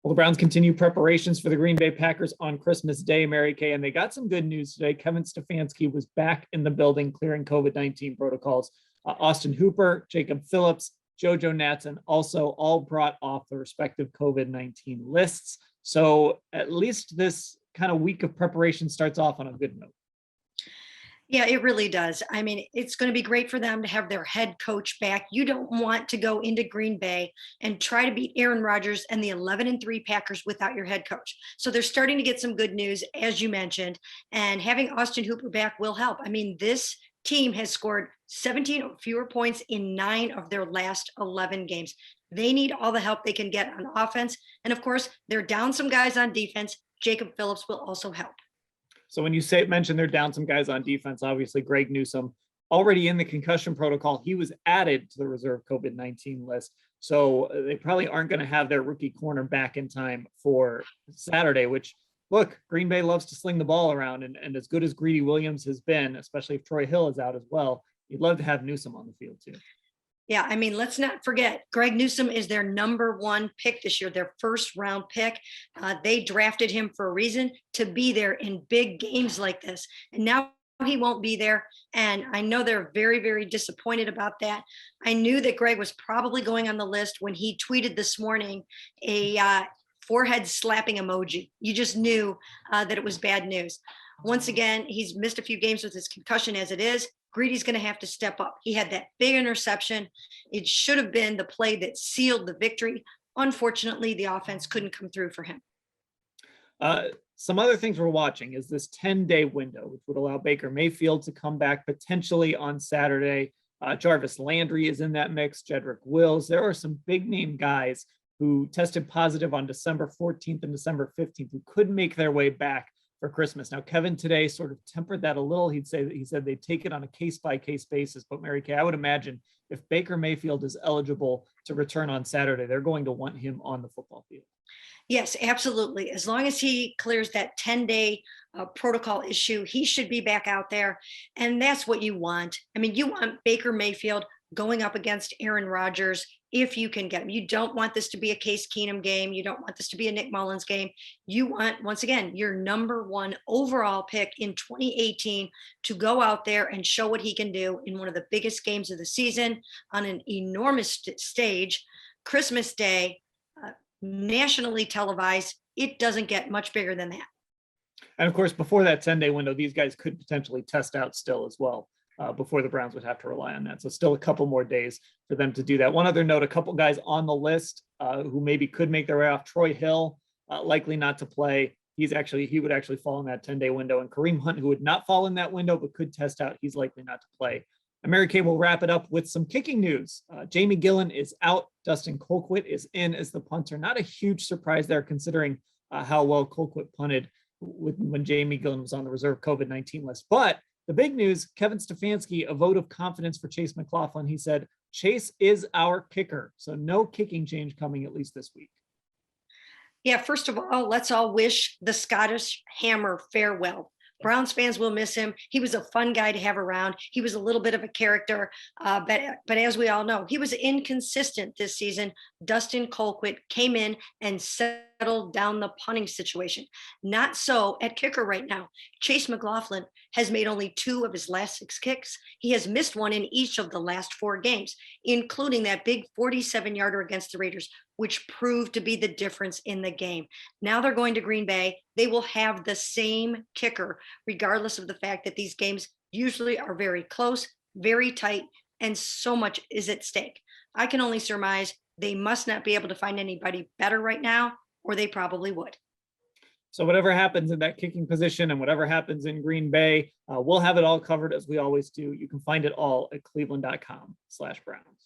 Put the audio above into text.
Well, the Browns continue preparations for the Green Bay Packers on Christmas Day, Mary Kay, and they got some good news today. Kevin Stefanski was back in the building clearing COVID-19 protocols. Austin Hooper, Jacob Phillips, JoJo Natson also all brought off the respective COVID-19 lists. So at least this kind of week of preparation starts off on a good note. Yeah, it really does. I mean, it's going to be great for them to have their head coach back. You don't want to go into Green Bay and try to beat Aaron Rodgers and the 11-3 Packers without your head coach. So they're starting to get some good news, as you mentioned, and having Austin Hooper back will help. I mean, this team has scored 17 or fewer points in 9 of their last 11 games. They need all the help they can get on offense. And of course, they're down some guys on defense. Jacob Phillips will also help. So when you mention they're down some guys on defense, obviously Greg Newsome already in the concussion protocol. He was added to the reserve COVID-19 list. So they probably aren't going to have their rookie corner back in time for Saturday, which, look, Green Bay loves to sling the ball around. And as good as Greedy Williams has been, especially if Troy Hill is out as well, you'd love to have Newsome on the field too. Yeah, I mean, let's not forget, Greg Newsome is their #1 pick this year, their first round pick. They drafted him for a reason, to be there in big games like this. And now he won't be there. And I know they're very, very disappointed about that. I knew that Greg was probably going on the list when he tweeted this morning a forehead slapping emoji. You just knew that it was bad news. Once again, he's missed a few games with his concussion as it is. Greedy's going to have to step up. He had that big interception. It should have been the play that sealed the victory. Unfortunately, the offense couldn't come through for him. Some other things we're watching is this 10-day window, which would allow Baker Mayfield to come back potentially on Saturday. Jarvis Landry is in that mix, Jedrick Wills. There are some big name guys who tested positive on December 14th and December 15th who could make their way back for Christmas. Now, Kevin today sort of tempered that a little. He said they'd take it on a case-by-case basis. But Mary Kay, I would imagine if Baker Mayfield is eligible to return on Saturday, they're going to want him on the football field. Yes, absolutely. As long as he clears that 10-day protocol issue, he should be back out there. And that's what you want. I mean, you want Baker Mayfield going up against Aaron Rodgers if you can get him. You don't want this to be a Case Keenum game. You don't want this to be a Nick Mullins game. You want, once again, your #1 overall pick in 2018 to go out there and show what he can do in one of the biggest games of the season on an enormous stage, Christmas Day, nationally televised. It doesn't get much bigger than that. And of course, before that 10-day window, these guys could potentially test out still as well. Before the Browns would have to rely on that. So still a couple more days for them to do that. One other note, a couple guys on the list who maybe could make their way off. Troy Hill, likely not to play. He would actually fall in that 10-day window. And Kareem Hunt, who would not fall in that window, but could test out, he's likely not to play. And Mary Kay will wrap it up with some kicking news. Jamie Gillen is out. Dustin Colquitt is in as the punter. Not a huge surprise there, considering how well Colquitt punted when Jamie Gillen was on the reserve COVID-19 list. But the big news, Kevin Stefanski, a vote of confidence for Chase McLaughlin. He said, Chase is our kicker. So no kicking change coming at least this week. Yeah, first of all, let's all wish the Scottish Hammer farewell. Browns fans will miss him. He was a fun guy to have around. He was a little bit of a character, but as we all know, he was inconsistent this season. Dustin Colquitt came in and settled down the punting situation. Not so at kicker right now. Chase McLaughlin has made only 2 of his last 6 kicks. He has missed one in each of the last 4 games, including that big 47-yarder against the Raiders, which proved to be the difference in the game. Now they're going to Green Bay. They will have the same kicker, regardless of the fact that these games usually are very close, very tight, and so much is at stake. I can only surmise they must not be able to find anybody better right now, or they probably would. So whatever happens in that kicking position and whatever happens in Green Bay, we'll have it all covered as we always do. You can find it all at cleveland.com/Browns.